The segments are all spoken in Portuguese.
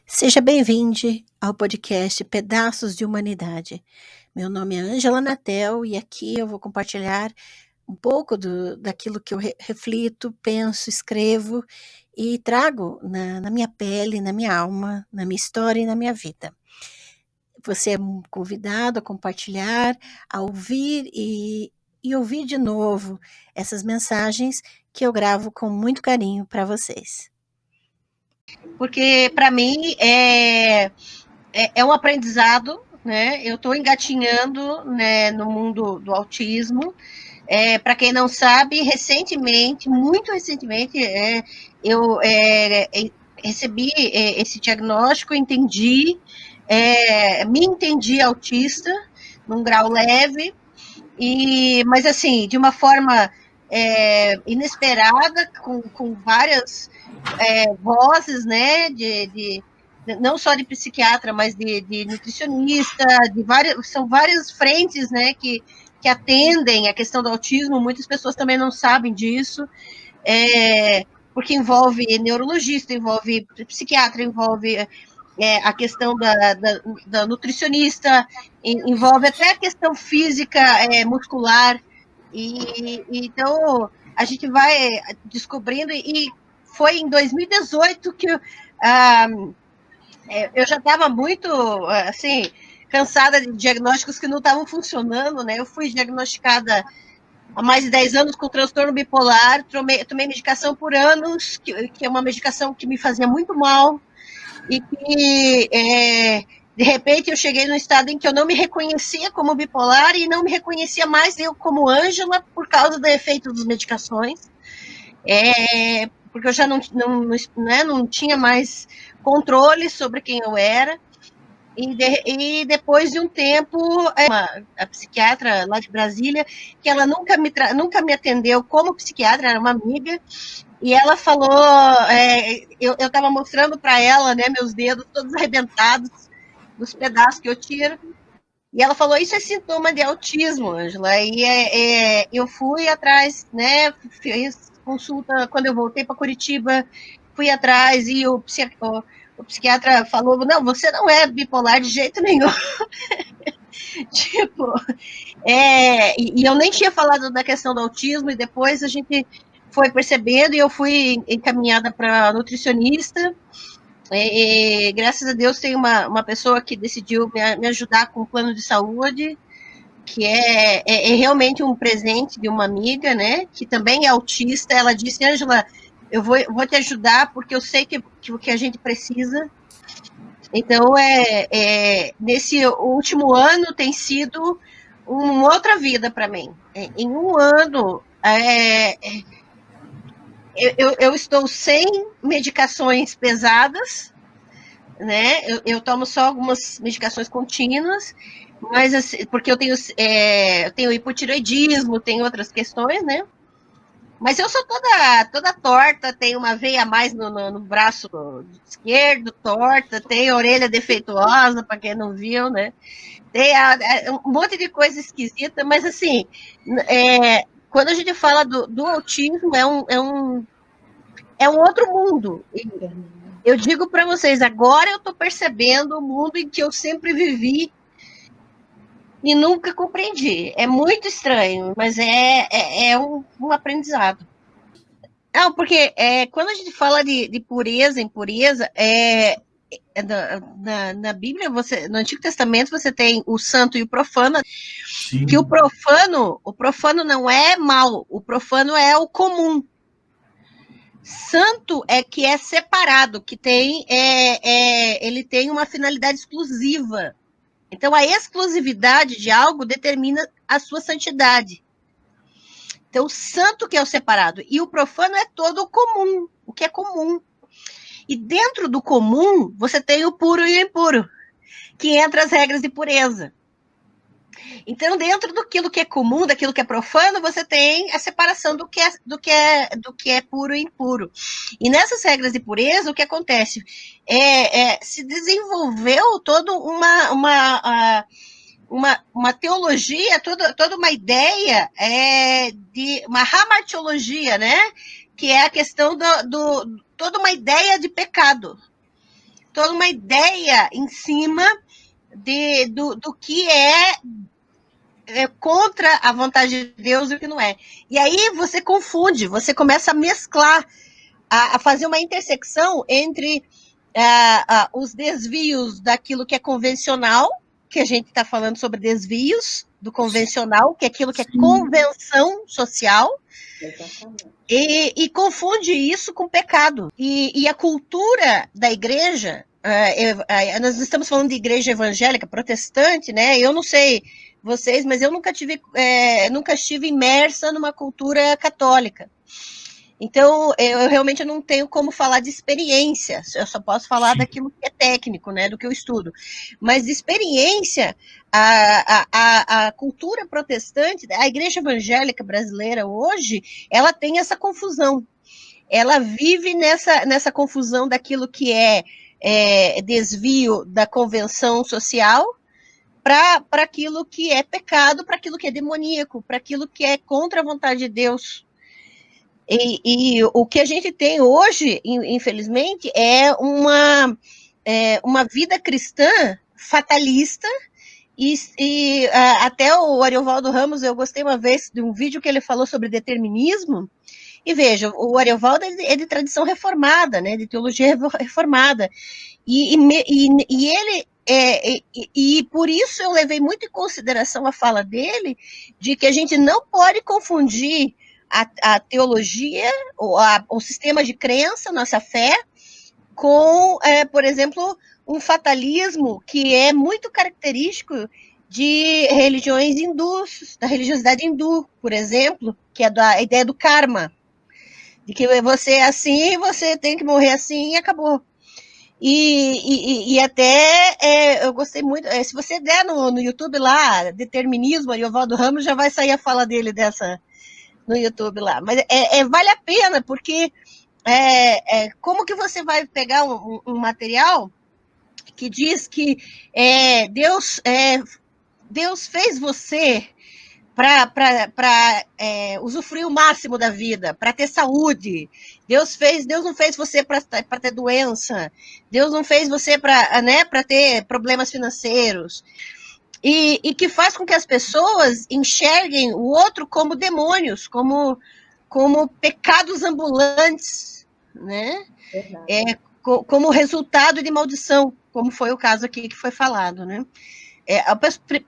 Seja bem-vindo ao podcast Pedaços de Humanidade. Meu nome é Ângela Natel e aqui eu vou compartilhar um pouco daquilo que eu reflito, penso, escrevo e trago na minha pele, na minha alma, na minha história e na minha vida. Você é convidado a compartilhar, a ouvir e ouvir de novo essas mensagens que eu gravo com muito carinho para vocês. Porque, para mim, é um aprendizado, né? Eu estou engatinhando, né, no mundo do autismo. Para quem não sabe, muito recentemente, eu recebi esse diagnóstico, me entendi autista, num grau leve, mas assim, de uma forma inesperada, com várias vozes, né, não só de psiquiatra, mas de nutricionista, são várias frentes, né, que atendem a questão do autismo. Muitas pessoas também não sabem disso, porque envolve neurologista, envolve psiquiatra, envolve a questão da nutricionista, envolve até a questão física, muscular, então a gente vai descobrindo, e foi em 2018 que eu já estava muito, assim, cansada de diagnósticos que não estavam funcionando, né? Eu fui diagnosticada há mais de 10 anos com transtorno bipolar, tomei medicação por anos, que é uma medicação que me fazia muito mal, e que, de repente, eu cheguei num estado em que eu não me reconhecia como bipolar e não me reconhecia mais eu como Ângela por causa do efeito das medicações, porque eu já não tinha mais controle sobre quem eu era. E depois de um tempo, a psiquiatra lá de Brasília, que ela nunca me atendeu como psiquiatra, era uma amiga, e ela falou, eu estava mostrando para ela, né, meus dedos todos arrebentados, dos pedaços que eu tiro, e ela falou, isso é sintoma de autismo, Ângela. E eu fui atrás, né, fiz consulta, quando eu voltei para Curitiba, fui atrás, e o psiquiatra falou, não, você não é bipolar de jeito nenhum. Tipo, e eu nem tinha falado da questão do autismo, e depois a gente foi percebendo, e eu fui encaminhada para nutricionista, e graças a Deus tem uma pessoa que decidiu me ajudar com o plano de saúde, que é realmente um presente de uma amiga, né, que também é autista. Ela disse, Ângela, eu vou te ajudar, porque eu sei que o que a gente precisa. Então, nesse último ano tem sido uma outra vida para mim. Em um ano, eu estou sem medicações pesadas, né? Eu tomo só algumas medicações contínuas, mas assim, porque eu tenho hipotireoidismo, tenho outras questões, né? Mas eu sou toda torta, tenho uma veia a mais no braço esquerdo, torta, tenho orelha defeituosa, para quem não viu, né? Tem um monte de coisa esquisita, mas assim, quando a gente fala do autismo, é um outro mundo. Eu digo para vocês, agora eu estou percebendo o mundo em que eu sempre vivi e nunca compreendi. É muito estranho, mas é um aprendizado. Não, porque quando a gente fala de pureza, impureza, na Bíblia, no Antigo Testamento, você tem o santo e o profano. Sim. Que o profano não é mal, o profano é o comum. Santo é que é separado, que tem ele tem uma finalidade exclusiva. Então, a exclusividade de algo determina a sua santidade. Então, o santo que é o separado, e o profano é todo o comum, o que é comum. E dentro do comum, você tem o puro e o impuro, que entra as regras de pureza. Então, dentro daquilo que é comum, daquilo que é profano, você tem a separação do que é puro e impuro. E nessas regras de pureza, o que acontece? Se desenvolveu toda uma teologia, toda uma ideia de uma hamartiologia, né? Que é a questão toda uma ideia de pecado. toda uma ideia em cima do que é contra a vontade de Deus e o que não é. E aí você confunde, você começa a mesclar, a fazer uma intersecção entre os desvios daquilo que é convencional, que a gente está falando sobre desvios do convencional, que é aquilo que é convenção social, e confunde isso com pecado. E a cultura da igreja, nós estamos falando de igreja evangélica, protestante, né? Eu não sei vocês, mas eu nunca estive imersa numa cultura católica. Então, eu realmente não tenho como falar de experiência, eu só posso falar daquilo que é técnico, né, do que eu estudo. Mas de experiência, a cultura protestante, a igreja evangélica brasileira hoje, ela tem essa confusão. Ela vive nessa confusão daquilo que é desvio da convenção social para aquilo que é pecado, para aquilo que é demoníaco, para aquilo que é contra a vontade de Deus. E o que a gente tem hoje, infelizmente, é uma vida cristã fatalista, e até o Ariovaldo Ramos, eu gostei uma vez de um vídeo que ele falou sobre determinismo, e veja, o Ariovaldo é de tradição reformada, né, de teologia reformada, e ele e por isso eu levei muito em consideração a fala dele, de que a gente não pode confundir a teologia, o sistema de crença, nossa fé, com, por exemplo, um fatalismo que é muito característico de religiões hindus, da religiosidade hindu, por exemplo, que é a ideia do karma, de que você é assim, você tem que morrer assim e acabou. E até eu gostei muito, se você der no YouTube lá, determinismo, Ariovaldo Ramos, já vai sair a fala dele no YouTube lá. Mas vale a pena, porque como que você vai pegar um material que diz que Deus fez você para usufruir o máximo da vida, para ter saúde. Deus não fez você para ter doença. Deus não fez você para ter problemas financeiros. E que faz com que as pessoas enxerguem o outro como demônios, como pecados ambulantes, né? Como resultado de maldição, como foi o caso aqui que foi falado, né?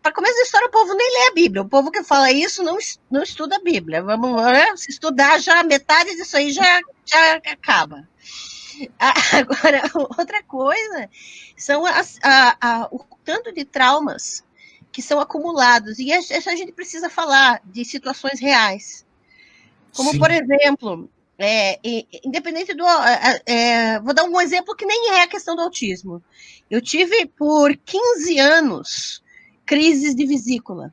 Para começo da história, o povo nem lê a Bíblia. O povo que fala isso não estuda a Bíblia. Vamos, né? Se estudar, já metade disso aí já acaba. Agora, outra coisa são o tanto de traumas que são acumulados. E a gente precisa falar de situações reais. Como, sim, por exemplo, independente do... vou dar um exemplo que nem é a questão do autismo. Eu tive, por 15 anos, crises de vesícula.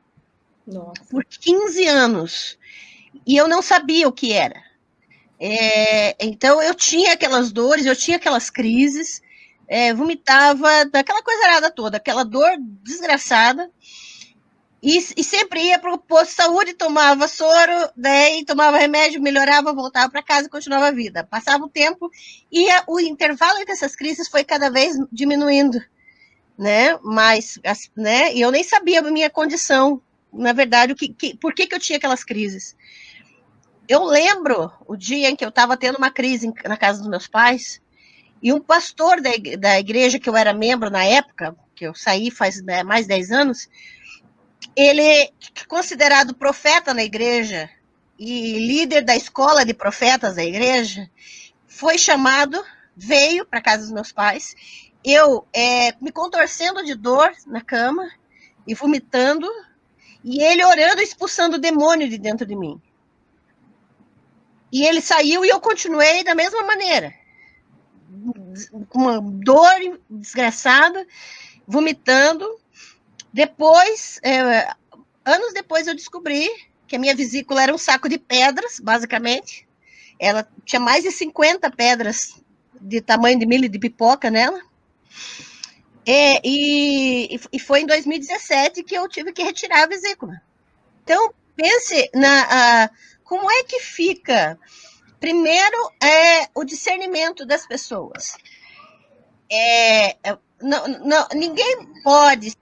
Nossa. Por 15 anos. E eu não sabia o que era. Então, eu tinha aquelas dores, eu tinha aquelas crises, vomitava, aquela coisa errada toda, aquela dor desgraçada. E sempre ia para o posto de saúde, tomava soro, daí tomava remédio, melhorava, voltava para casa e continuava a vida. Passava o tempo e o intervalo entre essas crises foi cada vez diminuindo, né? Mas, né? E eu nem sabia a minha condição, na verdade, por que eu tinha aquelas crises. Eu lembro o dia em que eu estava tendo uma crise na casa dos meus pais, e um pastor da igreja que eu era membro na época, que eu saí faz mais de 10 anos, ele, considerado profeta na igreja e líder da escola de profetas da igreja, foi chamado, veio para a casa dos meus pais, eu me contorcendo de dor na cama e vomitando, e ele orando, expulsando o demônio de dentro de mim. E ele saiu e eu continuei da mesma maneira, com uma dor desgraçada, vomitando. Depois, anos depois, eu descobri que a minha vesícula era um saco de pedras, basicamente. Ela tinha mais de 50 pedras de tamanho de milho de pipoca nela. E foi em 2017 que eu tive que retirar a vesícula. Então, pense como é que fica. Primeiro, o discernimento das pessoas. Ninguém pode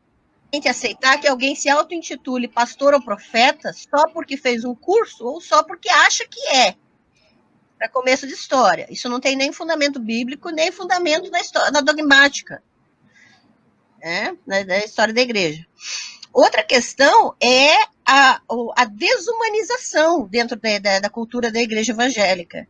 aceitar que alguém se auto-intitule pastor ou profeta só porque fez um curso ou só porque acha que é. Para começo de história. Isso não tem nem fundamento bíblico, nem fundamento na dogmática, né? Na história da igreja. Outra questão é a desumanização dentro da cultura da igreja evangélica.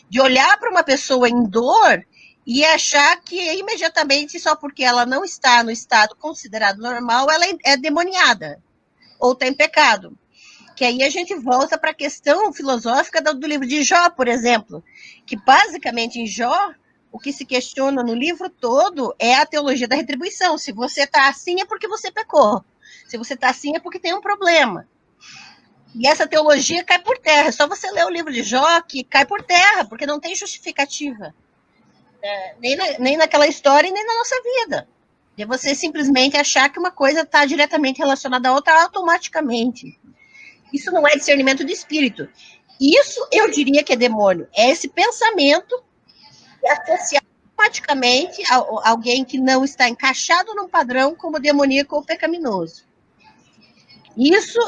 De olhar para uma pessoa em dor e achar que imediatamente, só porque ela não está no estado considerado normal, ela é demoniada ou está em pecado. Que aí a gente volta para a questão filosófica do livro de Jó, por exemplo, que basicamente em Jó, o que se questiona no livro todo é a teologia da retribuição. Se você está assim é porque você pecou. Se você está assim é porque tem um problema. E essa teologia cai por terra. É só você ler o livro de Jó que cai por terra, porque não tem justificativa. Nem naquela história e nem na nossa vida. É você simplesmente achar que uma coisa está diretamente relacionada à outra automaticamente. Isso não é discernimento de espírito. Isso eu diria que é demônio. É esse pensamento que associa automaticamente a alguém que não está encaixado num padrão como demoníaco ou pecaminoso.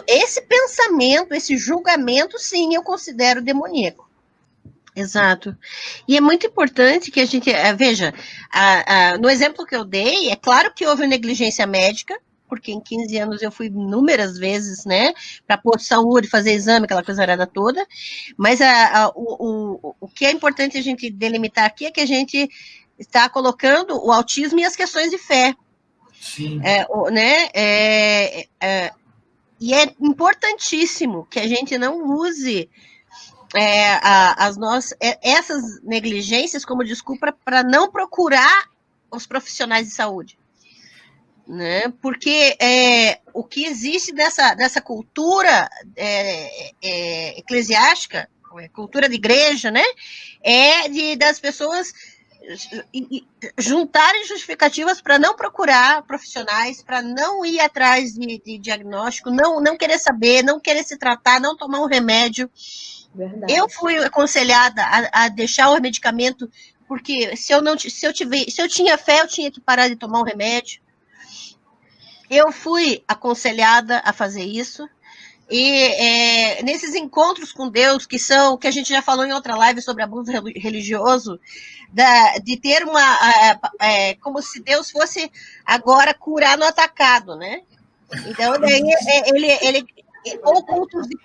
Esse pensamento, esse julgamento, sim, eu considero demoníaco. Exato. E é muito importante que a gente veja, no exemplo que eu dei, é claro que houve negligência médica, porque em 15 anos eu fui inúmeras vezes, né, para pôr saúde, fazer exame, aquela coisa arada toda, mas o que é importante a gente delimitar aqui é que a gente está colocando o autismo e as questões de fé. Sim. E é importantíssimo que a gente não use essas negligências como desculpa para não procurar os profissionais de saúde. Né? Porque o que existe dessa cultura eclesiástica, cultura de igreja, né? Das pessoas juntarem justificativas para não procurar profissionais, para não ir atrás de diagnóstico, não querer saber, não querer se tratar, não tomar um remédio. Verdade. Eu fui aconselhada a deixar o medicamento, porque se eu tinha fé, eu tinha que parar de tomar um remédio. Eu fui aconselhada a fazer isso. E nesses encontros com Deus, que a gente já falou em outra live sobre abuso religioso, de ter como se Deus fosse agora curar no atacado, né? Então, daí ou cultos de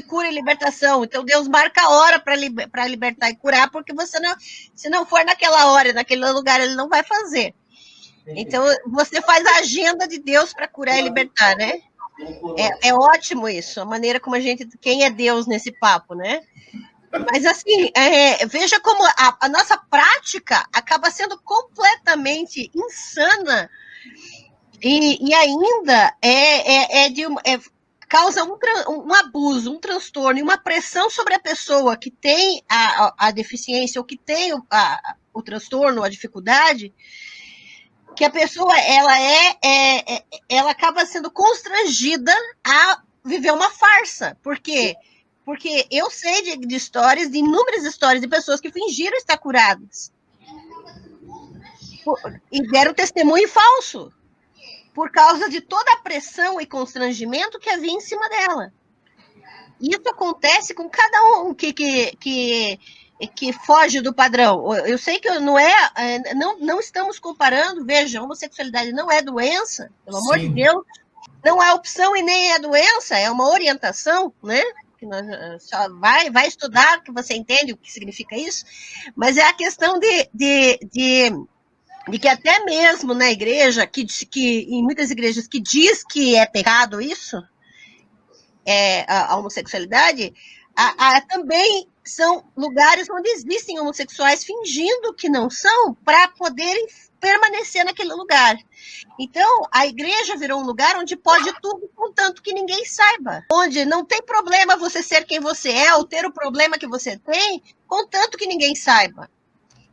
cura e libertação. Então, Deus marca a hora para libertar e curar, porque se não for naquela hora, naquele lugar, ele não vai fazer. Então, você faz a agenda de Deus para curar e libertar, né? É ótimo isso, a maneira como quem é Deus nesse papo, né? Mas, assim, veja como a nossa prática acaba sendo completamente insana e ainda causa um abuso, um transtorno e uma pressão sobre a pessoa que tem a deficiência ou que tem o transtorno, a dificuldade, que a pessoa ela acaba sendo constrangida a viver uma farsa. Por quê? Porque eu sei de histórias, de inúmeras histórias de pessoas que fingiram estar curadas e deram testemunho falso por causa de toda a pressão e constrangimento que havia em cima dela. Isso acontece com cada um que foge do padrão. Eu sei que não estamos comparando, veja, a homossexualidade não é doença, pelo amor de Deus, não é opção e nem é doença, é uma orientação, né? Que só vai estudar, que você entende o que significa isso, mas é a questão de que até mesmo na igreja, que em muitas igrejas que diz que é pecado isso, a homossexualidade, também são lugares onde existem homossexuais fingindo que não são para poderem permanecer naquele lugar. Então, a igreja virou um lugar onde pode tudo, contanto que ninguém saiba. Onde não tem problema você ser quem você é, ou ter o problema que você tem, contanto que ninguém saiba.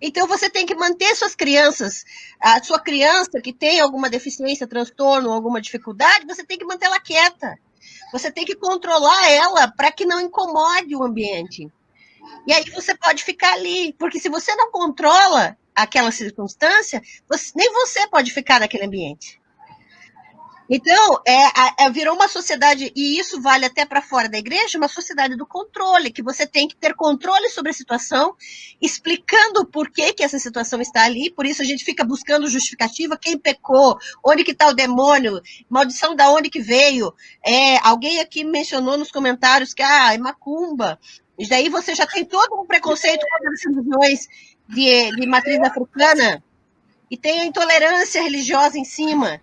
Então, você tem que manter suas crianças, a sua criança que tem alguma deficiência, transtorno, alguma dificuldade, você tem que manter ela quieta. Você tem que controlar ela para que não incomode o ambiente. E aí você pode ficar ali, porque se você não controla, aquela circunstância, nem você pode ficar naquele ambiente. Então, virou uma sociedade, e isso vale até para fora da igreja, uma sociedade do controle, que você tem que ter controle sobre a situação, explicando por que essa situação está ali, por isso a gente fica buscando justificativa, quem pecou, onde que está o demônio, maldição da onde que veio. Alguém aqui mencionou nos comentários que é macumba, e daí você já tem todo um preconceito contra as religiões de matriz africana, e tem a intolerância religiosa em cima,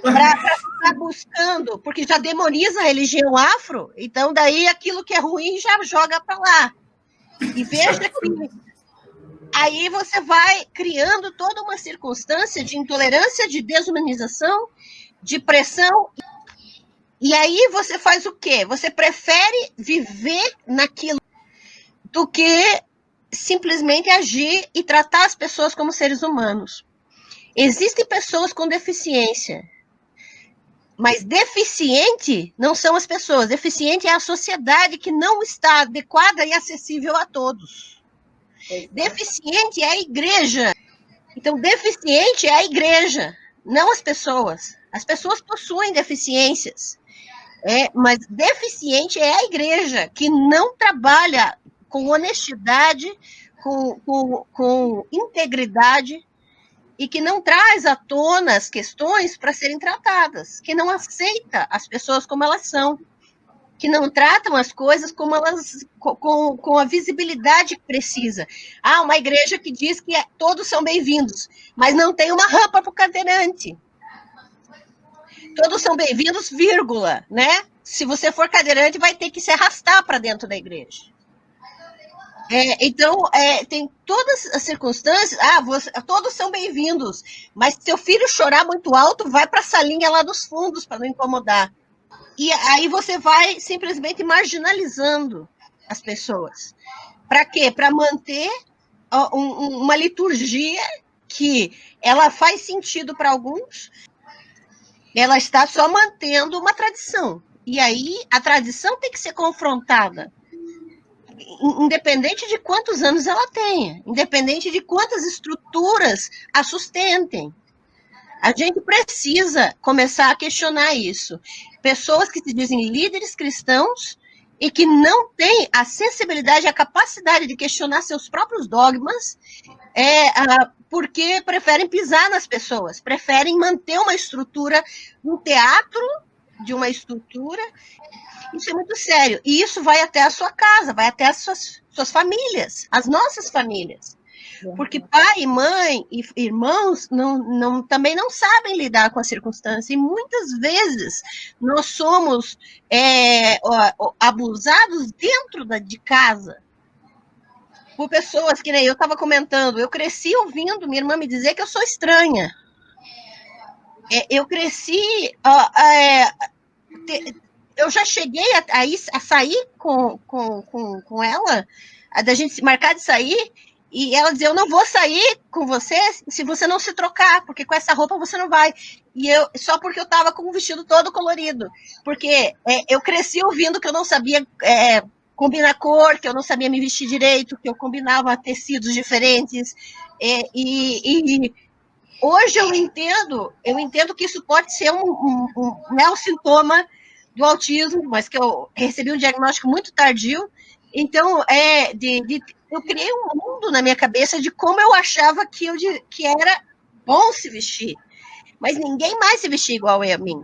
para ficar buscando, porque já demoniza a religião afro, então daí aquilo que é ruim já joga para lá. E veja que aí você vai criando toda uma circunstância de intolerância, de desumanização, de pressão, e aí você faz o quê? Você prefere viver naquilo do que simplesmente agir e tratar as pessoas como seres humanos. Existem pessoas com deficiência, mas deficiente não são as pessoas, deficiente é a sociedade que não está adequada e acessível a todos. Deficiente é a igreja. Então, deficiente é a igreja, não as pessoas. As pessoas possuem deficiências, mas deficiente é a igreja, que não trabalha com honestidade, com integridade, e que não traz à tona as questões para serem tratadas, que não aceita as pessoas como elas são, que não tratam as coisas como elas, com a visibilidade que precisa. Uma igreja que diz que todos são bem-vindos, mas não tem uma rampa para o cadeirante. Todos são bem-vindos, vírgula, né? Se você for cadeirante, vai ter que se arrastar para dentro da igreja. Então, tem todas as circunstâncias, todos são bem-vindos, mas se seu filho chorar muito alto, vai para a salinha lá dos fundos, para não incomodar. E aí você vai simplesmente marginalizando as pessoas. Para quê? Para manter uma liturgia que ela faz sentido para alguns, ela está só mantendo uma tradição. E aí a tradição tem que ser confrontada, independente de quantos anos ela tenha, independente de quantas estruturas a sustentem. A gente precisa começar a questionar isso. Pessoas que se dizem líderes cristãos e que não têm a sensibilidade, a capacidade de questionar seus próprios dogmas, porque preferem pisar nas pessoas, preferem manter uma estrutura, um teatro de uma estrutura. Isso é muito sério. E isso vai até a sua casa, vai até as suas famílias, as nossas famílias. Porque pai, mãe e irmãos também não sabem lidar com a circunstância. E muitas vezes nós somos abusados dentro de casa. Por pessoas que nem eu estava comentando. Eu cresci ouvindo minha irmã me dizer que eu sou estranha. Eu cresci... eu já cheguei a sair com ela, da gente marcar de sair, e ela dizia, eu não vou sair com você se você não se trocar, porque com essa roupa você não vai. Só porque eu estava com um vestido todo colorido. Porque eu cresci ouvindo que eu não sabia combinar cor, que eu não sabia me vestir direito, que eu combinava tecidos diferentes. E hoje eu entendo que isso pode ser um sintoma do autismo, mas que eu recebi um diagnóstico muito tardio. Então, eu criei um mundo na minha cabeça de como eu achava que era bom se vestir, mas ninguém mais se vestia igual a mim.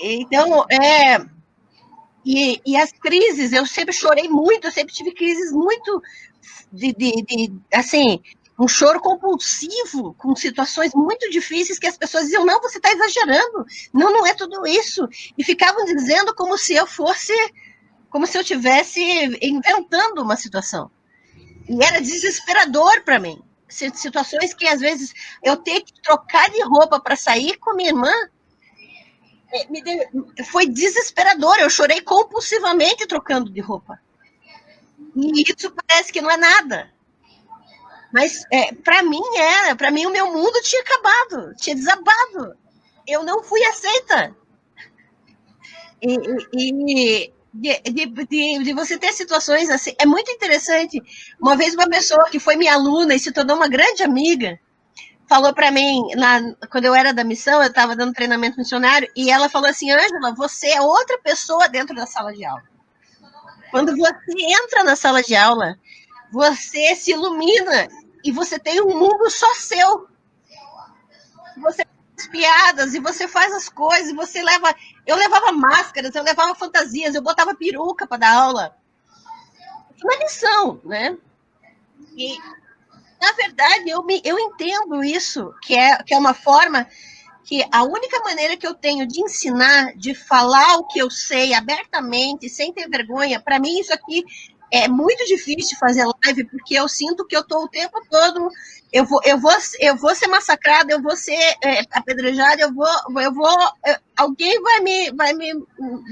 Então, e as crises, eu sempre chorei muito, eu sempre tive crises muito assim, um choro compulsivo, com situações muito difíceis que as pessoas diziam, não, você está exagerando, não é tudo isso. E ficavam dizendo como se eu estivesse inventando uma situação. E era desesperador para mim. Situações que, às vezes, eu tenho que trocar de roupa para sair com minha irmã, foi desesperador. Eu chorei compulsivamente trocando de roupa. E isso parece que não é nada. Mas para mim o meu mundo tinha acabado, tinha desabado. Eu não fui aceita. de você ter situações assim, é muito interessante. Uma vez uma pessoa que foi minha aluna e se tornou uma grande amiga, falou para mim, quando eu era da missão, eu estava dando treinamento missionário, e ela falou assim, Ângela, você é outra pessoa dentro da sala de aula. Quando você entra na sala de aula, você se ilumina e você tem um mundo só seu. Você faz piadas e você faz as coisas, e você leva... Eu levava máscaras, eu levava fantasias, eu botava peruca para dar aula. Uma lição, né? E, na verdade, eu entendo isso, que é uma forma que a única maneira que eu tenho de ensinar, de falar o que eu sei abertamente, sem ter vergonha, para mim isso aqui é muito difícil fazer live, porque eu sinto que eu estou o tempo todo, eu vou ser massacrada, eu vou ser apedrejada, alguém vai me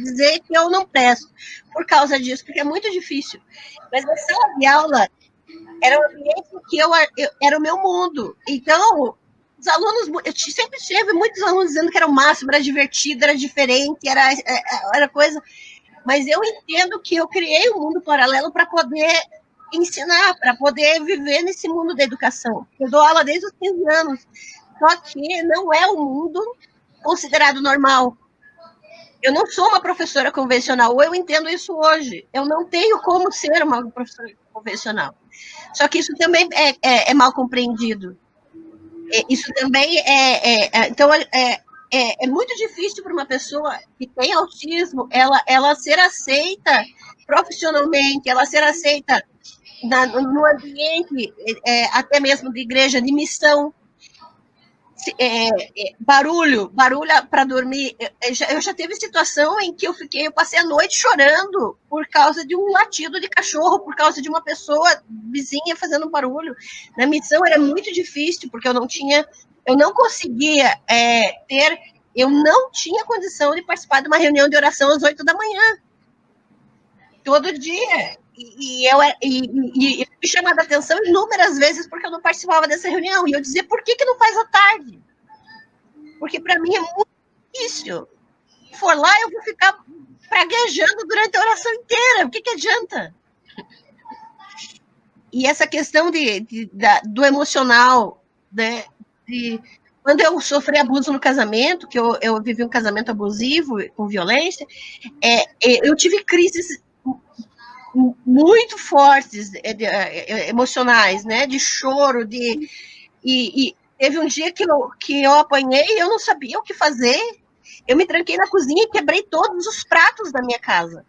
dizer que eu não presto por causa disso, porque é muito difícil. Mas na sala de aula era um ambiente que era o meu mundo. Então, os alunos, eu sempre tive muitos alunos dizendo que era o máximo, era divertido, era diferente, era coisa. Mas eu entendo que eu criei um mundo paralelo para poder ensinar, para poder viver nesse mundo da educação. Eu dou aula desde os 15 anos, só que não é o mundo considerado normal. Eu não sou uma professora convencional, ou eu entendo isso hoje. Eu não tenho como ser uma professora convencional. Só que isso também é mal compreendido. Isso também então, é muito difícil para uma pessoa que tem autismo, ela ser aceita profissionalmente, ela ser aceita no ambiente, até mesmo de igreja, de missão. Barulho para dormir. Eu já teve situação em que eu passei a noite chorando por causa de um latido de cachorro, por causa de uma pessoa vizinha fazendo barulho. Na missão era muito difícil, porque eu não conseguia eu não tinha condição de participar de uma reunião de oração às 8 da manhã. Todo dia. E eu fui chamada a atenção inúmeras vezes porque eu não participava dessa reunião. E eu dizia, por que não faz à tarde? Porque para mim é muito difícil. Se for lá, eu vou ficar praguejando durante a oração inteira. O que adianta? E essa questão do emocional, né? Quando eu sofri abuso no casamento, que eu vivi um casamento abusivo, com violência, eu tive crises muito fortes, emocionais, né? De choro, e teve um dia que eu apanhei e eu não sabia o que fazer. Eu me tranquei na cozinha e quebrei todos os pratos da minha casa.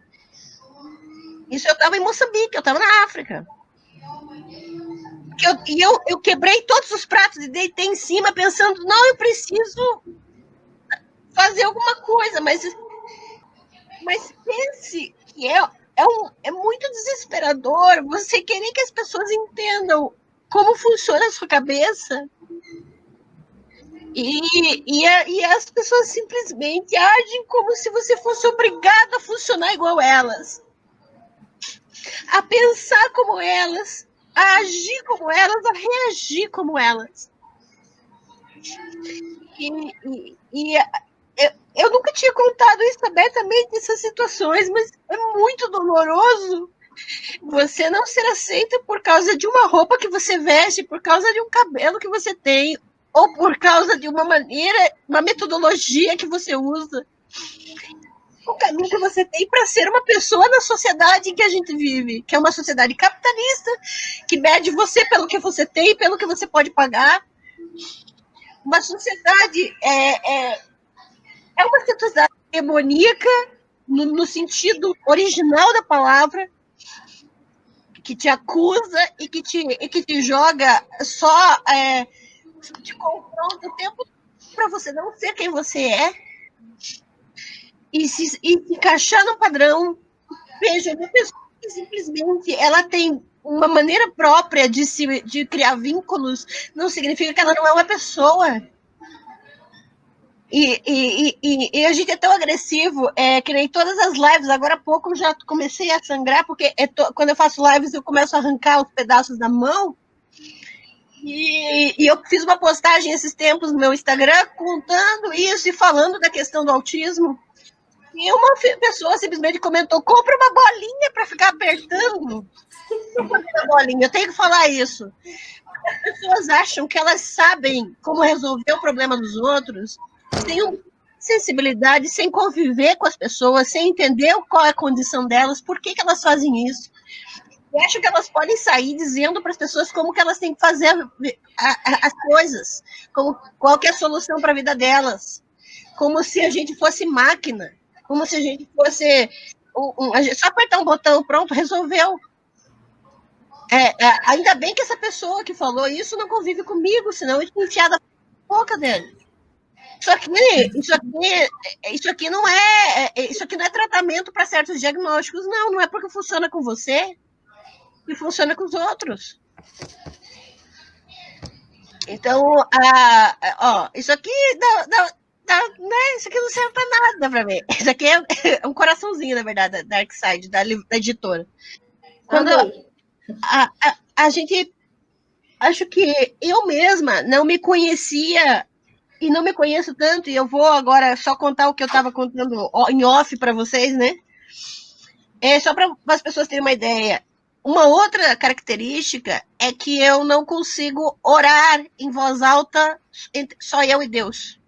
Isso eu estava em Moçambique, eu estava na África. Eu quebrei todos os pratos e deitei em cima pensando, não, eu preciso fazer alguma coisa, mas pense que é muito desesperador você querer que as pessoas entendam como funciona a sua cabeça e as pessoas simplesmente agem como se você fosse obrigado a funcionar igual elas, a pensar como elas, a agir como elas, a reagir como elas. Eu nunca tinha contado isso abertamente, essas situações, mas é muito doloroso você não ser aceita por causa de uma roupa que você veste, por causa de um cabelo que você tem, ou por causa de uma maneira, uma metodologia que você usa. O caminho que você tem para ser uma pessoa na sociedade em que a gente vive, que é uma sociedade capitalista, que mede você pelo que você tem, pelo que você pode pagar. Uma sociedade é uma sociedade demoníaca, no sentido original da palavra, que te acusa e que te joga só, te confronta o tempo para você não ser quem você é e se encaixar no padrão. Veja, uma pessoa que simplesmente ela tem uma maneira própria de criar vínculos, não significa que ela não é uma pessoa. E a gente é tão agressivo, que nem todas as lives. Agora há pouco eu já comecei a sangrar, porque quando eu faço lives eu começo a arrancar os pedaços da mão. E eu fiz uma postagem esses tempos no meu Instagram contando isso e falando da questão do autismo. E uma pessoa simplesmente comentou: compra uma bolinha para ficar apertando. Uma bolinha, eu tenho que falar isso. As pessoas acham que elas sabem como resolver o problema dos outros, sem sensibilidade, sem conviver com as pessoas, sem entender qual é a condição delas, por que elas fazem isso. Eu acho que elas podem sair dizendo para as pessoas como que elas têm que fazer as coisas, qual que é a solução para a vida delas, como se a gente fosse máquina, como se a gente fosse só apertar um botão, pronto, resolveu. Ainda bem que essa pessoa que falou isso não convive comigo, senão eu tinha enfiado a boca dele. Isso aqui não é tratamento para certos diagnósticos, não é porque funciona com você e funciona com os outros. Então, isso aqui né, isso aqui não serve para nada para mim. Isso aqui é um coraçãozinho, na verdade, da Dark Side, da editora. Quando a gente, acho que eu mesma não me conhecia e não me conheço tanto, e eu vou agora só contar o que eu estava contando em off para vocês, né? Só para as pessoas terem uma ideia. Uma outra característica é que eu não consigo orar em voz alta, só eu e Deus.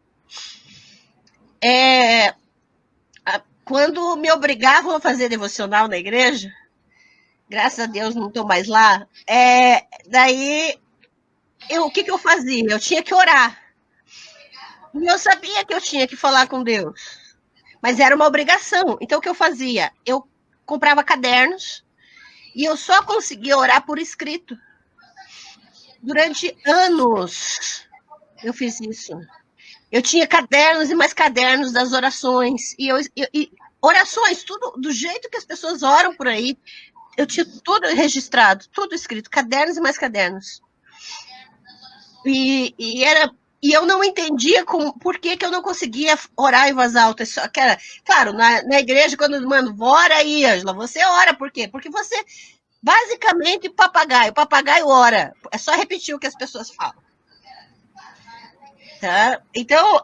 Quando me obrigavam a fazer devocional na igreja, graças a Deus não estou mais lá, daí o que eu fazia? Eu tinha que orar. E eu sabia que eu tinha que falar com Deus, mas era uma obrigação. Então o que eu fazia? Eu comprava cadernos e eu só conseguia orar por escrito. Durante anos eu fiz isso. Eu tinha cadernos e mais cadernos das orações. E orações, tudo do jeito que as pessoas oram por aí. Eu tinha tudo registrado, tudo escrito, cadernos e mais cadernos. E eu não entendia por que eu não conseguia orar em voz alta. Só que era, claro, na igreja, quando mano, ora aí, Ângela, você ora, por quê? Porque você, basicamente, papagaio ora. É só repetir o que as pessoas falam. Tá? Então,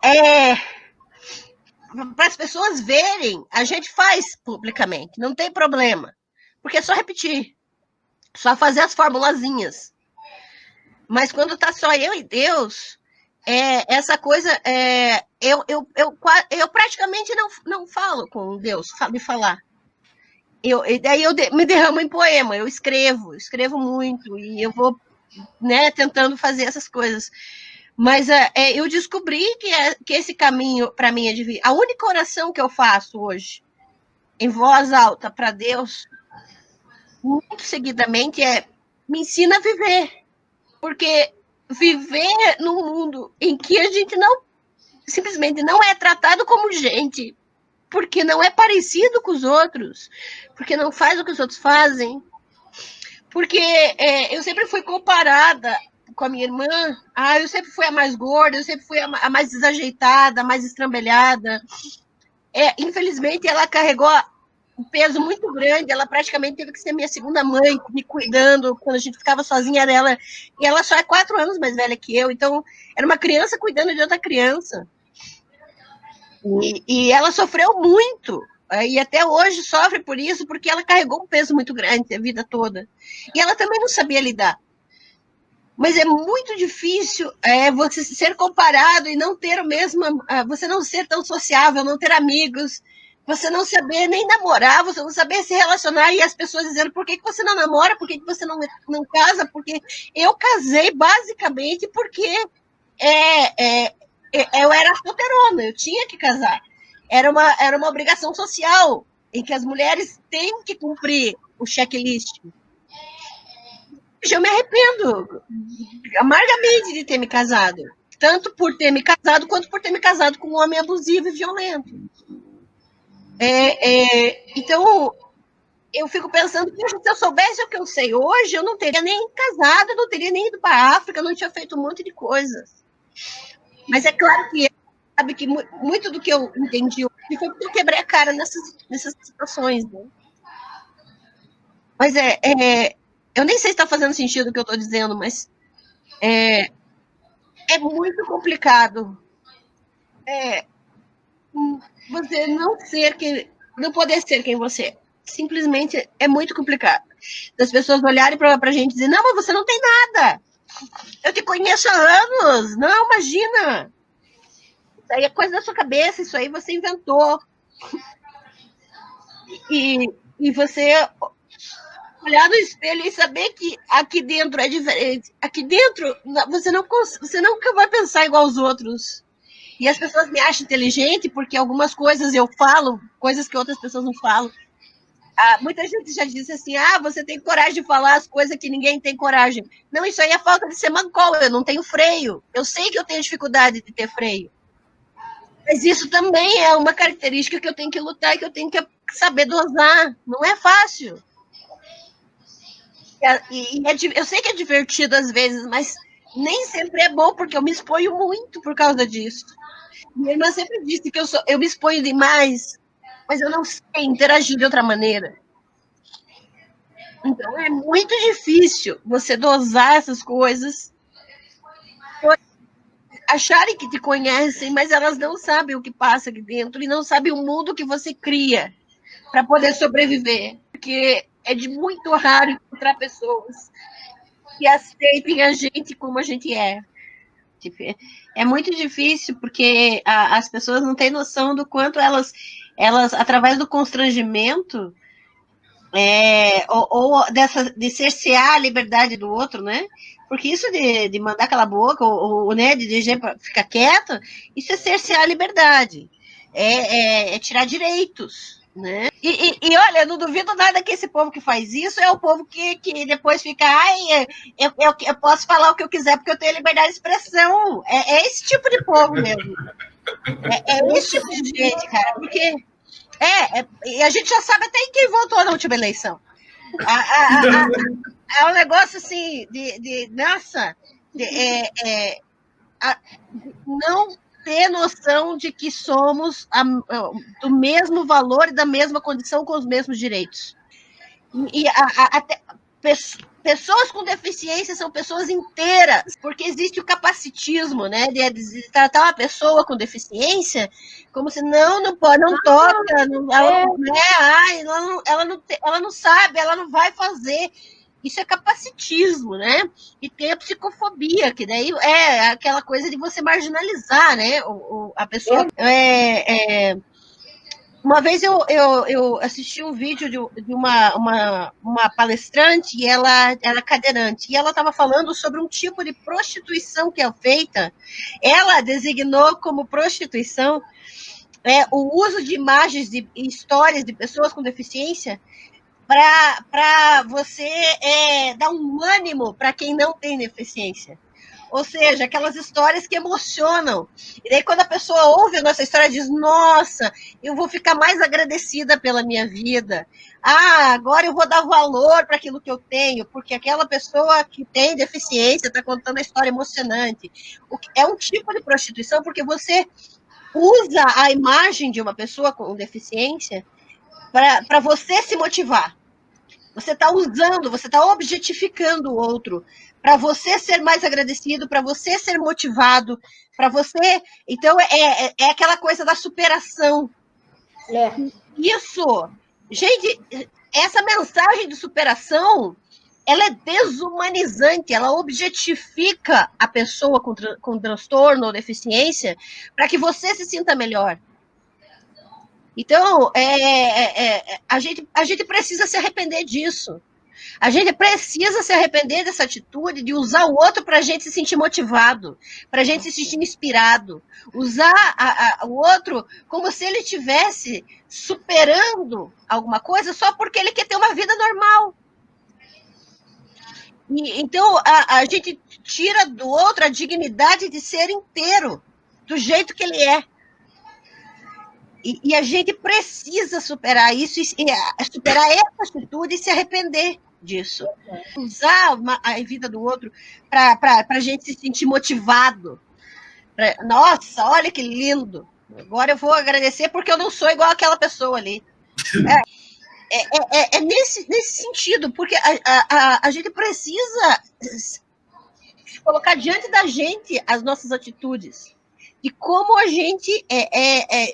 para as pessoas verem, a gente faz publicamente, não tem problema. Porque é só repetir, só fazer as formulazinhas. Mas quando tá só eu e Deus, essa coisa, eu praticamente não falo com Deus, de falar. Daí eu me derramo em poema, eu escrevo muito, e eu vou, né, tentando fazer essas coisas. Mas eu descobri que esse caminho, para mim, é de vida. A única oração que eu faço hoje, em voz alta para Deus, muito seguidamente, me ensina a viver. Porque viver num mundo em que a gente simplesmente não é tratado como gente, porque não é parecido com os outros, porque não faz o que os outros fazem, porque eu sempre fui comparada com a minha irmã, eu sempre fui a mais gorda, eu sempre fui a mais desajeitada, a mais estrambelhada. Infelizmente, ela carregou um peso muito grande, ela praticamente teve que ser minha segunda mãe, me cuidando, quando a gente ficava sozinha dela, e ela só é 4 anos mais velha que eu, então era uma criança cuidando de outra criança. E ela sofreu muito, e até hoje sofre por isso, porque ela carregou um peso muito grande a vida toda. E ela também não sabia lidar. Mas é muito difícil você ser comparado e não ter o mesmo, você não ser tão sociável, não ter amigos, você não saber nem namorar, você não saber se relacionar, e as pessoas dizendo, por que você não namora, por que você não casa, porque eu casei basicamente porque eu era solteirona, eu tinha que casar. Era uma obrigação social, em que as mulheres têm que cumprir o checklist. Eu me arrependo amargamente de ter me casado, tanto por ter me casado, quanto por ter me casado com um homem abusivo e violento. Então, eu fico pensando que se eu soubesse o que eu sei hoje, eu não teria nem casado, não teria nem ido para a África, não tinha feito um monte de coisas. Mas é claro que sabe que muito do que eu entendi hoje foi porque eu quebrei a cara nessas situações. Né? Mas eu nem sei se está fazendo sentido o que eu estou dizendo, mas é muito complicado você não poder ser quem você é. Simplesmente é muito complicado. Das pessoas olharem para a gente e dizer, não, mas você não tem nada. Eu te conheço há anos. Não, imagina. Isso aí é coisa da sua cabeça, isso aí você inventou. E você olhar no espelho e saber que aqui dentro é diferente. Aqui dentro, você nunca vai pensar igual aos outros. E as pessoas me acham inteligente porque algumas coisas eu falo, coisas que outras pessoas não falam. Muita gente já disse assim, você tem coragem de falar as coisas que ninguém tem coragem. Não, isso aí é falta de ser mancol, eu não tenho freio. Eu sei que eu tenho dificuldade de ter freio. Mas isso também é uma característica que eu tenho que lutar e que eu tenho que saber dosar. Não é fácil. Eu sei que é divertido às vezes, mas nem sempre é bom, porque eu me exponho muito por causa disso. Minha irmã sempre disse que eu me exponho demais, mas eu não sei interagir de outra maneira. Então é muito difícil você dosar essas coisas, acharem que te conhecem, mas elas não sabem o que passa aqui dentro e não sabem o mundo que você cria para poder sobreviver. Porque é de muito raro encontrar pessoas que aceitem a gente como a gente é. É muito difícil porque as pessoas não têm noção do quanto elas através do constrangimento ou de cercear a liberdade do outro, né? Porque isso de mandar cala a boca ou né, de dizer para ficar quieto, isso é cercear a liberdade, é tirar direitos, né? E olha, eu não duvido nada que esse povo que faz isso é o povo que depois fica, eu posso falar o que eu quiser porque eu tenho liberdade de expressão. É esse tipo de povo mesmo. É esse tipo de gente, cara, porque e a gente já sabe até em quem votou na última eleição. É um negócio assim nossa, não ter noção de que somos do mesmo valor e da mesma condição com os mesmos direitos. E até pessoas com deficiência são pessoas inteiras, porque existe o capacitismo, né, de tratar uma pessoa com deficiência como se não pode, não toca, ela não sabe, ela não vai fazer. Isso é capacitismo, né? E tem a psicofobia, que daí é aquela coisa de você marginalizar, né, a pessoa. Uma vez eu assisti um vídeo de uma palestrante e ela era cadeirante, e ela estava falando sobre um tipo de prostituição que é feita. Ela designou como prostituição o uso de imagens e histórias de pessoas com deficiência para você dar um ânimo para quem não tem deficiência. Ou seja, aquelas histórias que emocionam. E daí, quando a pessoa ouve a nossa história, diz: nossa, eu vou ficar mais agradecida pela minha vida. Agora eu vou dar valor para aquilo que eu tenho, porque aquela pessoa que tem deficiência está contando a história emocionante. É um tipo de prostituição, porque você usa a imagem de uma pessoa com deficiência para você se motivar. Você está usando, você está objetificando o outro para você ser mais agradecido, para você ser motivado, para você. Então, é aquela coisa da superação. Isso. Gente, essa mensagem de superação, ela é desumanizante, ela objetifica a pessoa com transtorno ou deficiência para que você se sinta melhor. Então, a gente precisa se arrepender disso. A gente precisa se arrepender dessa atitude de usar o outro para a gente se sentir motivado, para a gente se sentir inspirado. Usar o outro como se ele estivesse superando alguma coisa só porque ele quer ter uma vida normal. Então, a gente tira do outro a dignidade de ser inteiro, do jeito que ele é. E a gente precisa superar isso, superar essa atitude e se arrepender disso. Usar a vida do outro para a gente se sentir motivado. Nossa, olha que lindo. Agora eu vou agradecer porque eu não sou igual aquela pessoa ali. Nesse sentido, porque a gente precisa colocar diante da gente as nossas atitudes. de como a gente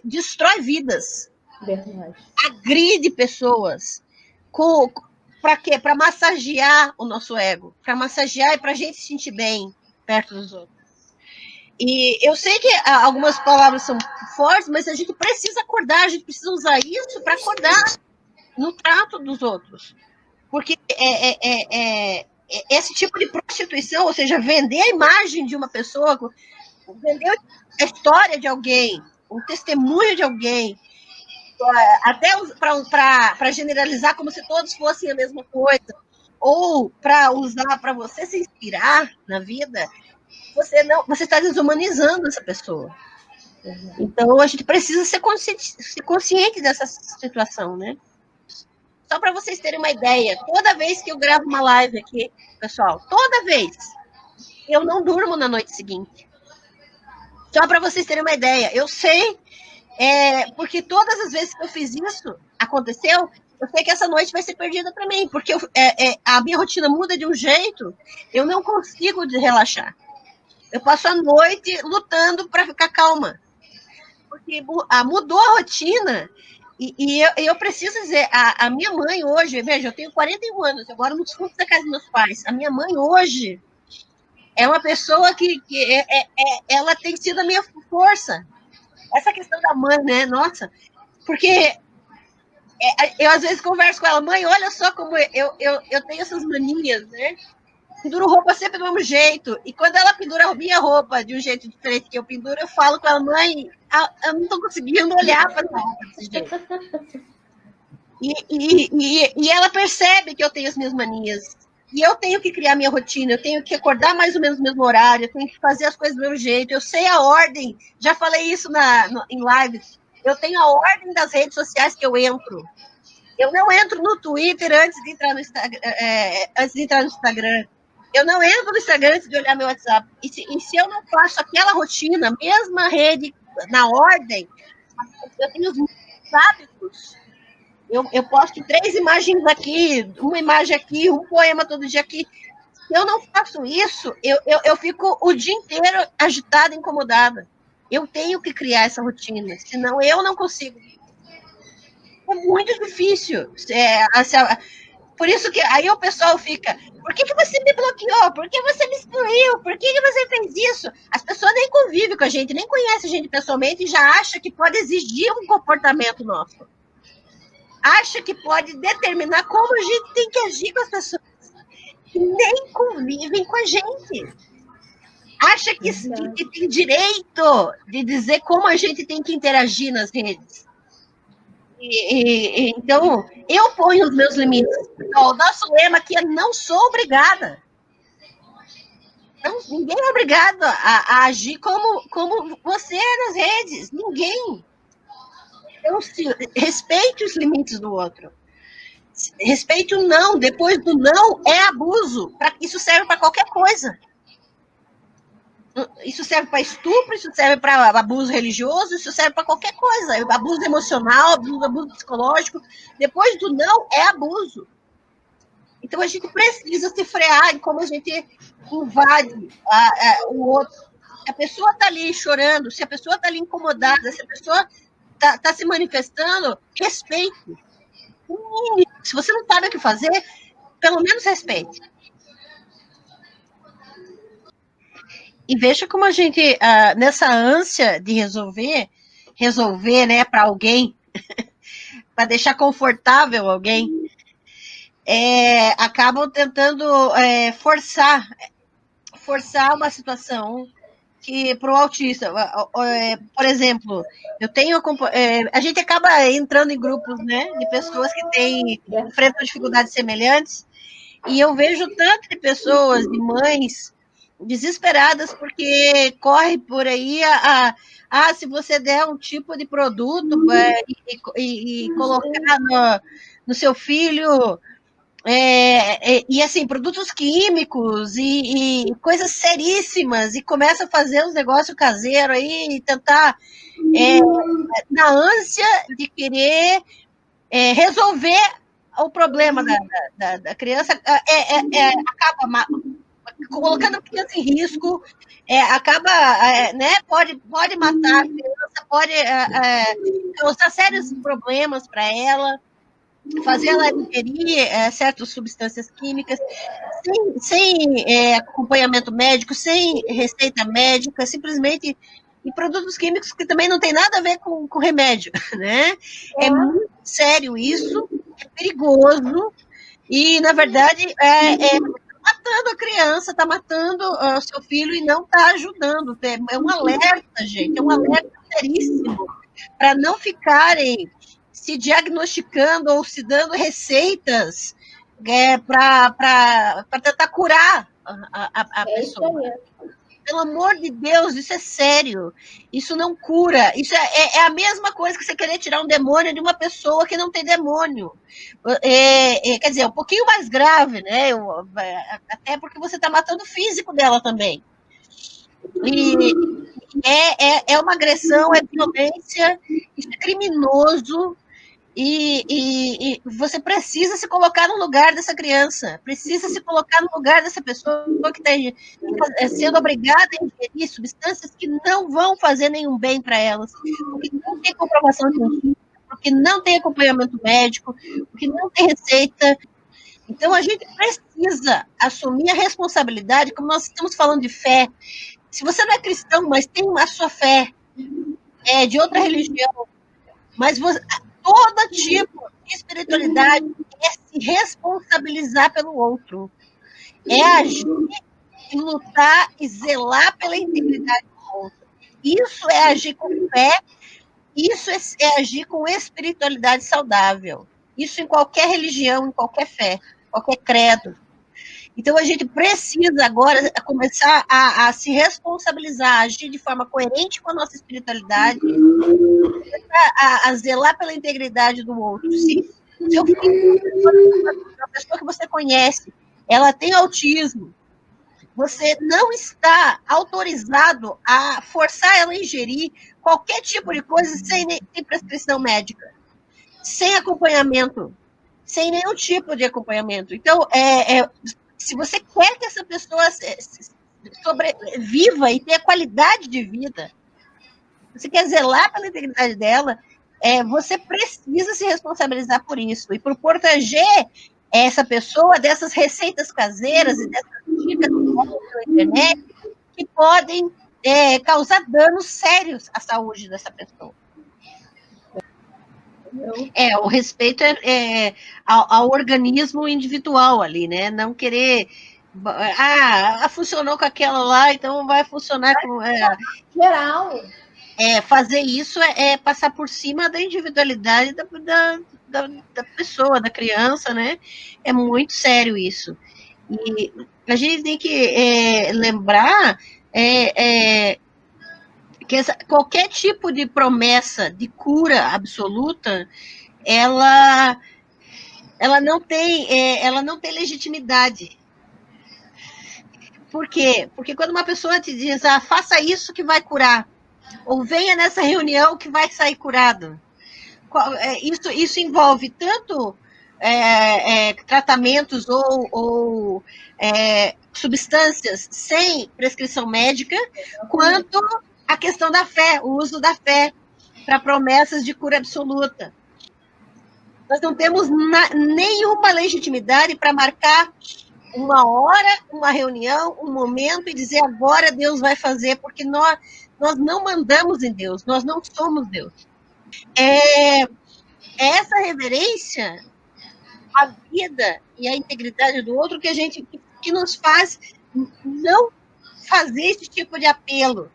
destrói vidas. Verdade. Agride pessoas. Para quê? Para massagear o nosso ego. Para massagear e para a gente se sentir bem perto dos outros. E eu sei que algumas palavras são fortes, mas a gente precisa acordar, a gente precisa usar isso para acordar no trato dos outros. Porque esse tipo de prostituição, ou seja, vender a imagem de uma pessoa, vender a história de alguém, um testemunho de alguém, até para generalizar como se todos fossem a mesma coisa, ou para usar para você se inspirar na vida, você está desumanizando essa pessoa. Então a gente precisa ser consciente dessa situação, né? Só para vocês terem uma ideia, toda vez que eu gravo uma live aqui, pessoal, toda vez, eu não durmo na noite seguinte. Só para vocês terem uma ideia, eu sei, porque todas as vezes que eu fiz isso, aconteceu, eu sei que essa noite vai ser perdida para mim, porque a minha rotina muda de um jeito, eu não consigo relaxar. Eu passo a noite lutando para ficar calma. Porque mudou a rotina. E eu preciso dizer, a minha mãe hoje, veja, eu tenho 41 anos, eu moro nos fundos da casa dos meus pais. A minha mãe hoje é uma pessoa que ela tem sido a minha força. Essa questão da mãe, né? Nossa, porque eu às vezes converso com ela, mãe, olha só como eu tenho essas manias, né? Penduro roupa sempre do mesmo jeito. E quando ela pendura a minha roupa de um jeito diferente que eu penduro, eu falo com ela, mãe, eu não estou conseguindo olhar para essa roupa desse jeito. E ela percebe que eu tenho as minhas manias. E eu tenho que criar minha rotina, eu tenho que acordar mais ou menos no mesmo horário, eu tenho que fazer as coisas do mesmo jeito. Eu sei a ordem, já falei isso em lives. Eu tenho a ordem das redes sociais que eu entro. Eu não entro no Twitter antes de entrar no Instagram. Eu não entro no Instagram antes de olhar meu WhatsApp. E se eu não faço aquela rotina, mesma rede, na ordem, eu tenho os meus hábitos. Eu posto 3 imagens aqui, uma imagem aqui, um poema todo dia aqui. Se eu não faço isso, eu fico o dia inteiro agitada, incomodada. Eu tenho que criar essa rotina, senão eu não consigo. É muito difícil. Por isso que aí o pessoal fica, por que você me bloqueou? Por que você me excluiu? Por que você fez isso? As pessoas nem convivem com a gente, nem conhecem a gente pessoalmente e já acham que pode exigir um comportamento nosso. Acha que pode determinar como a gente tem que agir com as pessoas que nem convivem com a gente. Acha que tem direito de dizer como a gente tem que interagir nas redes. Então, eu ponho os meus limites. O nosso lema aqui é não sou obrigada. Não, ninguém é obrigado a agir como você é nas redes. Ninguém. Então, respeite os limites do outro. Respeite o não. Depois do não é abuso. Isso serve para qualquer coisa. Isso serve para estupro, isso serve para abuso religioso, isso serve para qualquer coisa. Abuso emocional, abuso psicológico. Depois do não, é abuso. Então, a gente precisa se frear em como a gente invade o outro. Se a pessoa está ali chorando, se a pessoa está ali incomodada, se a pessoa está se manifestando, respeite. Se você não sabe o que fazer, pelo menos respeite. E veja como a gente, nessa ânsia de resolver, né, para alguém, para deixar confortável alguém, acabam tentando forçar uma situação que para o autista, por exemplo, a gente acaba entrando em grupos, né, de pessoas que enfrentam dificuldades semelhantes, e eu vejo tanto de pessoas, de mães desesperadas porque corre por aí se você der um tipo de produto e colocar no seu filho e assim, produtos químicos e coisas seríssimas, e começa a fazer uns negócios caseiros aí e tentar na ânsia de querer resolver o problema da criança, acaba colocando a criança em risco, acaba, né, pode matar a criança, pode causar sérios problemas para ela, fazer ela ingerir certas substâncias químicas, sem acompanhamento médico, sem receita médica, simplesmente, e produtos químicos que também não tem nada a ver com remédio, né? É muito sério isso, é perigoso, e, na verdade, matando a criança, está matando o seu filho e não está ajudando. É um alerta, gente, é um alerta seríssimo para não ficarem se diagnosticando ou se dando receitas para tentar curar a pessoa. Pelo amor de Deus, isso é sério. Isso não cura. Isso é a mesma coisa que você querer tirar um demônio de uma pessoa que não tem demônio. Quer dizer, é um pouquinho mais grave, né? Até porque você está matando o físico dela também. E é uma agressão, é violência, isso é criminoso. E você precisa se colocar no lugar dessa criança, precisa se colocar no lugar dessa pessoa que está sendo obrigada a ingerir substâncias que não vão fazer nenhum bem para elas, porque não tem comprovação científica, porque não tem acompanhamento médico, porque não tem receita. Então, a gente precisa assumir a responsabilidade, como nós estamos falando de fé. Se você não é cristão, mas tem a sua fé, de outra religião, mas todo tipo de espiritualidade é se responsabilizar pelo outro. É agir e lutar e zelar pela integridade do outro. Isso é agir com fé, isso é agir com espiritualidade saudável. Isso em qualquer religião, em qualquer fé, qualquer credo. Então, a gente precisa agora começar a se responsabilizar, a agir de forma coerente com a nossa espiritualidade, a zelar pela integridade do outro. Se seu filho, uma pessoa que você conhece, ela tem autismo, você não está autorizado a forçar ela a ingerir qualquer tipo de coisa sem prescrição médica, sem acompanhamento, sem nenhum tipo de acompanhamento. Então, se você quer que essa pessoa sobreviva e tenha qualidade de vida, você quer zelar pela integridade dela, você precisa se responsabilizar por isso e por proteger essa pessoa dessas receitas caseiras e dessas dicas pela internet que podem causar danos sérios à saúde dessa pessoa. O respeito ao organismo individual ali, né? Não querer... funcionou com aquela lá, então vai funcionar com... geral. Fazer isso passar por cima da individualidade da pessoa, da criança, né? É muito sério isso. E a gente tem que lembrar que qualquer tipo de promessa de cura absoluta, ela não tem legitimidade. Por quê? Porque quando uma pessoa te diz, faça isso que vai curar, ou venha nessa reunião que vai sair curado. Isso envolve tanto tratamentos ou substâncias sem prescrição médica, quanto a questão da fé, o uso da fé para promessas de cura absoluta. Nós não temos nenhuma legitimidade para marcar uma hora, uma reunião, um momento e dizer agora Deus vai fazer, porque nós não mandamos em Deus, nós não somos Deus. Essa reverência à vida e à integridade do outro que nos faz não fazer esse tipo de apelo,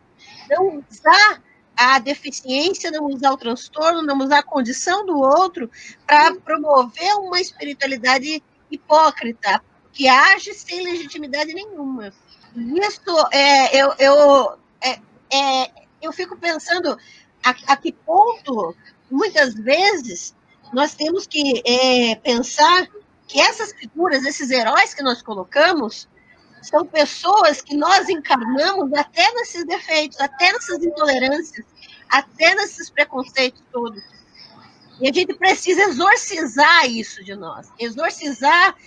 não usar a deficiência, não usar o transtorno, não usar a condição do outro para promover uma espiritualidade hipócrita, que age sem legitimidade nenhuma. Isso, eu fico pensando a que ponto, muitas vezes, nós temos que pensar que essas figuras, esses heróis que nós colocamos, são pessoas que nós encarnamos até nesses defeitos, até nessas intolerâncias, até nesses preconceitos todos. E a gente precisa exorcizar isso de nós. Exorcizar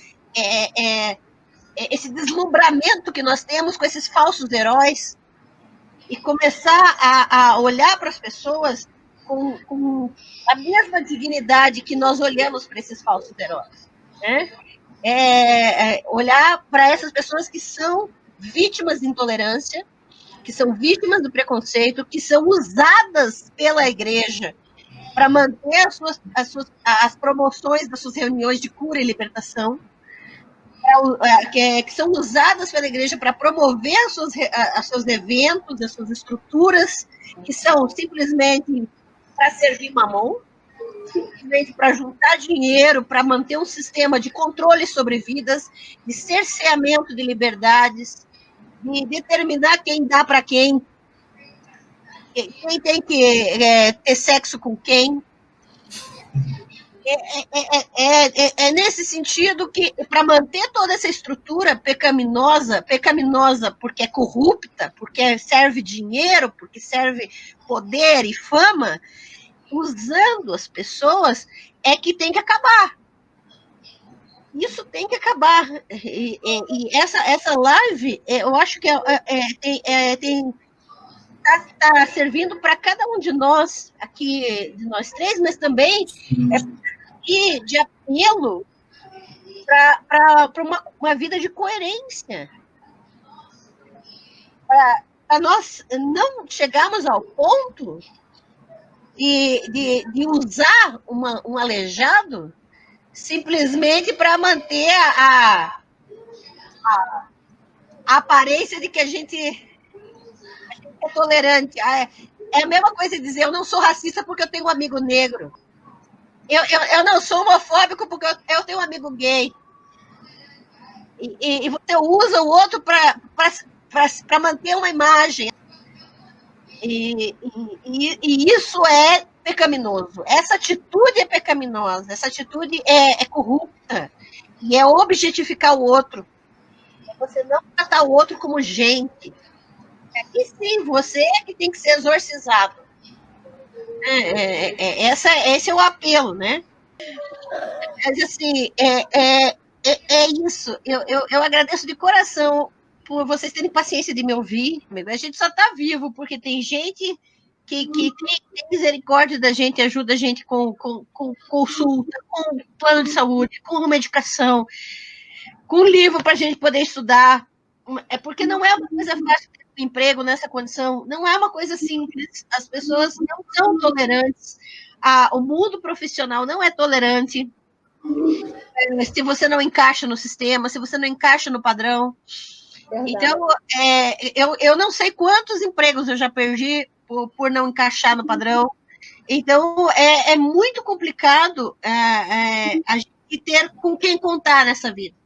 esse deslumbramento que nós temos com esses falsos heróis e começar a olhar para as pessoas com a mesma dignidade que nós olhamos para esses falsos heróis, né? Olhar para essas pessoas que são vítimas de intolerância, que são vítimas do preconceito, que são usadas pela igreja para manter as promoções das suas reuniões de cura e libertação, que são usadas pela igreja para promover os seus eventos, as suas estruturas, que são simplesmente para servir mamão, simplesmente para juntar dinheiro, para manter um sistema de controle sobre vidas, de cerceamento de liberdades, de determinar quem dá para quem tem que ter sexo com quem. É nesse sentido que, para manter toda essa estrutura pecaminosa porque é corrupta, porque serve dinheiro, porque serve poder e fama, usando as pessoas, é que tem que acabar. Isso tem que acabar. E essa live, eu acho que está servindo para cada um de nós, aqui, de nós três, mas também de apelo para uma vida de coerência. Para nós não chegarmos ao ponto de usar um aleijado simplesmente para manter a aparência de que a gente é tolerante. É a mesma coisa de dizer, eu não sou racista porque eu tenho um amigo negro. Eu não sou homofóbico porque eu tenho um amigo gay. E você usa o outro para manter uma imagem. E isso é pecaminoso. Essa atitude é pecaminosa. Essa atitude é corrupta. E é objetificar o outro. É você não tratar o outro como gente. E sim, você é que tem que ser exorcizado. Esse é o apelo, né? Mas, assim, é isso. Eu agradeço de coração por vocês terem paciência de me ouvir. A gente só está vivo porque tem gente que tem misericórdia da gente, ajuda a gente com consulta, com plano de saúde, com medicação, com livro para a gente poder estudar. É porque não é uma coisa fácil ter um emprego nessa condição, não é uma coisa simples. As pessoas não são tolerantes. O mundo profissional não é tolerante. Se você não encaixa no sistema, se você não encaixa no padrão. Verdade. Então, eu não sei quantos empregos eu já perdi por não encaixar no padrão. Então, é muito complicado a gente ter com quem contar nessa vida.